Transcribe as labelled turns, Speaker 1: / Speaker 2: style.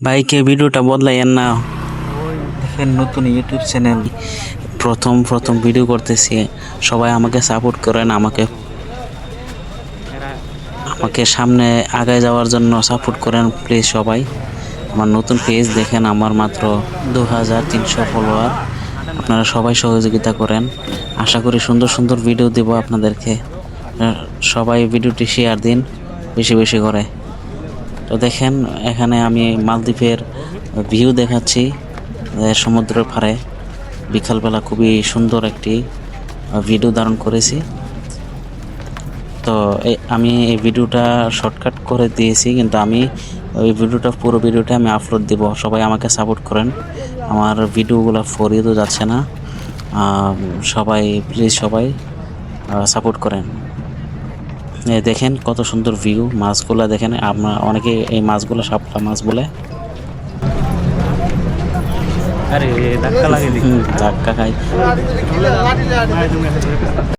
Speaker 1: ভাইকে ভিডিওটা বদলাইয়েন না। দেখেন নতুন ইউটিউব চ্যানেল, প্রথম প্রথম ভিডিও করতেছি। সবাই আমাকে সাপোর্ট করেন, আমাকে আমাকে সামনে আগায় যাওয়ার জন্য সাপোর্ট করেন প্লিজ সবাই। আমার নতুন পেজ দেখেন, আমার মাত্র 2300 ফলোয়ার। আপনারা সবাই সহযোগিতা করেন। আশা করি সুন্দর সুন্দর ভিডিও দেব আপনাদেরকে। সবাই ভিডিওটি শেয়ার দিন বেশি বেশি করে। তো দেখেন এখানে আমি মালদ্বীপের ভিউ দেখাচ্ছি, সমুদ্রের পাড়ে বিকালবেলা খুবই সুন্দর একটি ভিডিও ধারণ করেছি। তো আমি এই ভিডিওটা শর্টকাট করে দিয়েছি, কিন্তু আমি ওই ভিডিওটা পুরো ভিডিওটা আমি আপলোড দিব। সবাই আমাকে সাপোর্ট করেন, আমার ভিডিওগুলো ফরিয়েও যাচ্ছে না। সবাই প্লিজ সবাই সাপোর্ট করেন। দেখেন কত সুন্দর ভিউ, মাছগুলো দেখেন। আপনার অনেকে এই মাছগুলো শাপলা মাছ বলে।
Speaker 2: আরে ধাক্কা লাগে,
Speaker 1: ধাক্কা খাই।